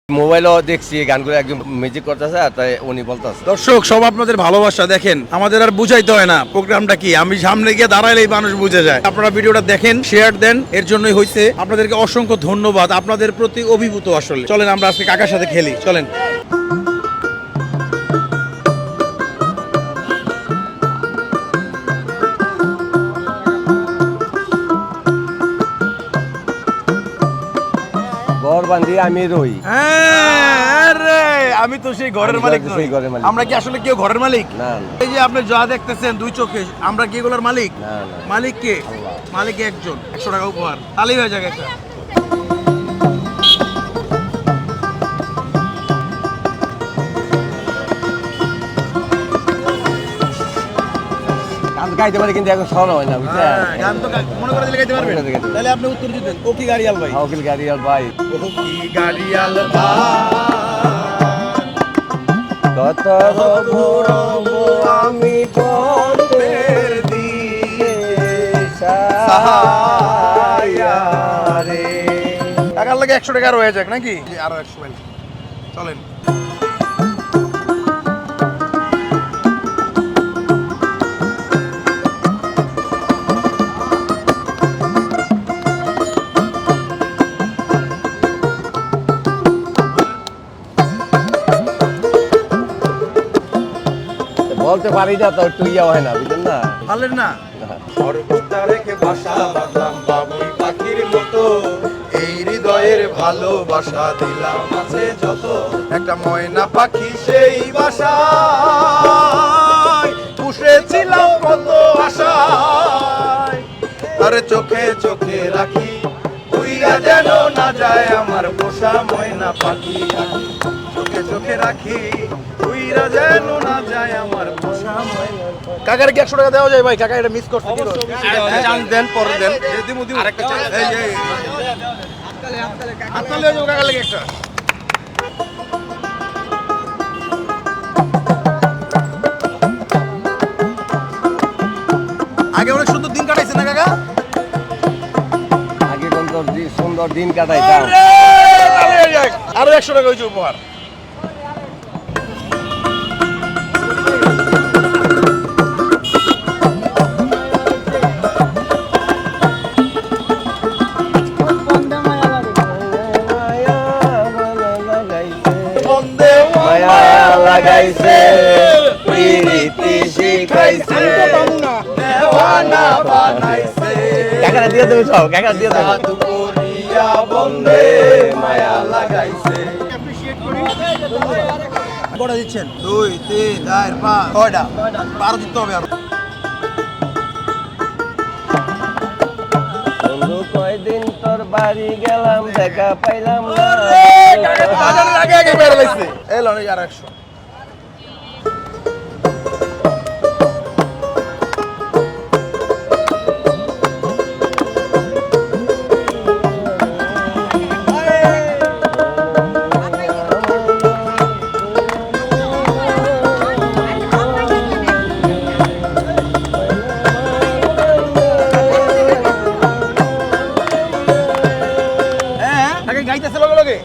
মোবাইলও দেখছি গানগুলো একজন মিউজিক করতেছে আর তাই উনি বলতেছে। দর্শক সব আপনাদের ভালোবাসা দেখেন, আমাদের আর বুঝাইতে হয় না প্রোগ্রামটা কি, আমি সামনে গিয়ে দাঁড়াইলেই মানুষ বুঝে যায়। আপনারা ভিডিওটা দেখেন, শেয়ার দেন, এর জন্যই হয়েছে। আপনাদেরকে অসংখ্য ধন্যবাদ, আপনাদের প্রতি অভিভূত আসলে। চলেন আমরা আজকে কাকার সাথে খেলি, চলেন। ঘর বান্ধি আমি রই। আমি তো সেই ঘরের মালিক নই। আমরা কি আসলে কেউ ঘরের মালিক? না। এই যে আপনি যা দেখতেছেন দুই চোখে, আমরা কি এগুলোর মালিক? না। মালিক কে? মালিক একজন। 100 টাকা উপহার, তাহলেই হয়ে যাবে একটা। গান গাইতে পারি কিন্তু এখন শোনা হয় না, বুঝছেন? গান তো মনে করে দিলে গাইতে পারবেন। তাহলে আপনি উত্তর দিতেন, ও কি গাড়িয়াল ভাই? উকিল গাড়িয়াল ভাই। ও কি গাড়িয়াল ভাই, কত রব আমি পথের দিশাহারা রে। টাকার লাগে 100 টাকা রয়ে যাক নাকি? আরো 100 ভাই, চলেন। বলতে পারি না তো, একটু ইয়া হয় না, বুঝলেন না? পারলেন না? সর্বদা রেখে বাসা বাঁধলাম বাবুই পাখির মতো, এই হৃদয়ের ভালোবাসা দিলাম আছে যত। একটা ময়না পাখি সেই বাসায় পুষেছিলাম কত আশায়, আরে চোখে চোখে রাখি উইরা যেন না যায় আমার পোষা ময়না পাখি। চোখে চোখে রাখি উইরা যেন না যায় আমার পোষা ময়না। কাকার কি 100 টাকা দেওয়া যায় ভাই? কাকা এটা মিস করছে, চান্স দেন, পরে দেন। আরেকটা চান্স, এই হাততালি হয়ে যাবে কাকার লাগে একটা। আগে অনেক সুন্দর দিন কাটাইছে না কাকা? আগে কোন সুন্দর দিন কাটাইতাম। আরো 100 টাকা হয়েছে উপহার। মায়া লাগাইছে প্রীতি শিখাইছে দেওয়ানা বানাইছে। কাকারা দিয়ে দেবে সব, কাকারা দিয়ে দেবে। দুপুরিয়া বন্দে মায়া লাগাইছে। কটা দিচ্ছেন? 2 3 4 5 6টা। 12 দিতে হবে আরো। বন্ধু কয়দিন তোর বাড়ি গেলাম, দেখা পাইলাম না। আগে আগে বের হইছে। এলো না আর 100। গাইতেছে লগে লগে।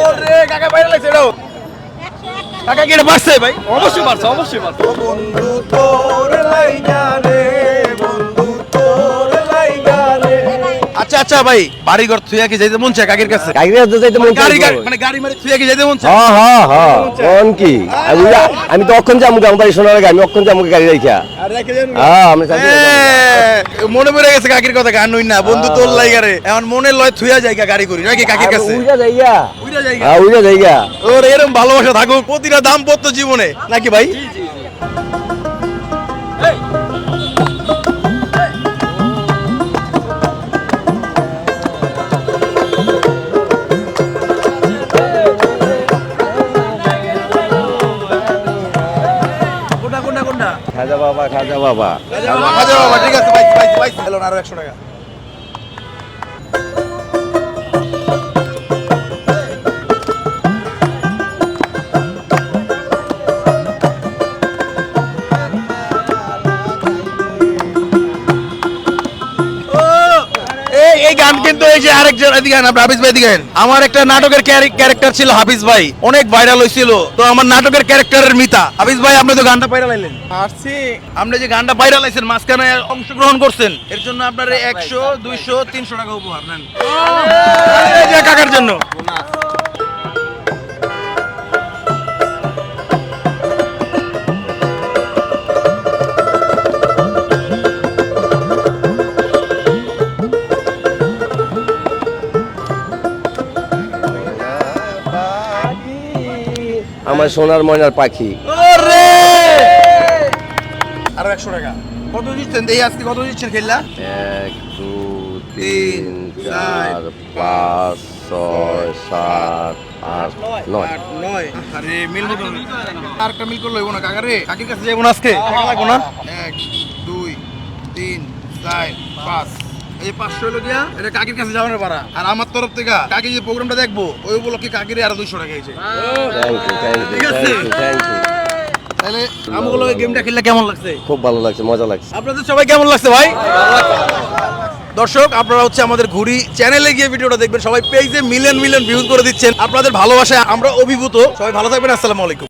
ওরে কাকা বাইরে লাগছে এটাও। কাকা কি এটা পারছে ভাই? অবশ্যই পারছে, অবশ্যই পারছে। ও বন্ধু তোর লাইগা রে, বন্ধু তোর লাইগা রে। আচ্ছা আচ্ছা ভাই, বাড়ি ঘর থুইয়া কি যাইতে মন চায় কাকির কাছে? কাকিরা তো যাইতে মন গাড়ি চায়। মানে গাড়ি মারি থুইয়া কি যাইতে মন চায়? কোন কি আমি তো অক্ষণ যাবো, আমার বাড়ি শোনার আগে আমি অক্ষণ যাবো গাড়ি রাইখা। আর রেখে যান। আমি মনে পড়ে গেছে কাকির কথা, গান হই না বন্ধু তোর লাইগা রে। এখন মনে লয় থুইয়া যাইগা গাড়ি করি নাকি কাকির কাছে? উইরা যাইগা, উইরা যাইগা। উইরা যাইগা। ওর এরকম ভালোবাসা থাকুক, প্রতিটা দাম্পত্য জীবনে নাকি ভাই? কোনটা কোনটা কোনটা? খাজা বাবা, খাজা বাবা। খাজা বাবা, ঠিক আছে ভাই ভাই ভাই। এলো না আরো 100 টাকা। এই গান কিন্তু এই যে আর আরেকজন এদিকে আন, আপনি হাফিজ ভাই এদিকে আন। আমার একটা নাটকের ক্যারেক্টার ছিল হাফিজ ভাই, অনেক ভাইরাল হয়েছিল। তো আমার নাটকের ক্যারেক্টারের মিতা হাফিজ ভাই, আপনি তো গানটা ভাইরাল আইলেন। আসছি আপনি যে গানটা ভাইরাল আইছেন, মাঝখানে অংশগ্রহণ করছেন, এর জন্য আপনার 100, 200, 300 টাকা উপহার নেন। এই যে কাকার জন্য। আমার সোনার ময়নার পাখি। ওরে! আরো 100 টাকা। কত দিচ্ছেন? এই আজকে কত দিচ্ছেন খেললা? 1 2 3 4 5 6 7 8 9। 8, 9। আরে মিল মতো আর একটা মিল করলো হইবো না কাকা রে। কাকির কাছে যাইবো না আজকে? টাকা লাগবো না? 1 2 3 4 5। এই 500 হলো গিয়া, এটা কাকির কাছে যাওয়ার পারা। আর আমার তরফ থেকে কাকি যে প্রোগ্রামটা দেখবো, ওই উপলক্ষে কাকিরে আরো 200 টাকা দিয়েছে। ঠিক আছে? Thank you. তাহলে আমগুলো গেমটা খেললে কেমন লাগছে? খুব ভালো লাগছে, মজা লাগছে। আপনাদের সবাই কেমন লাগছে ভাই? দর্শক, আপনারা হচ্ছে আমাদের ঘুরি চ্যানেলে গিয়ে ভিডিওটা দেখবেন। সবাই পেজে মিলিয়ন মিলিয়ন ভিউজ করে দিচ্ছেন। আপনাদের ভালোবাসায় আমরা অভিভূত। সবাই ভালো থাকবেন। আসসালামু আলাইকুম।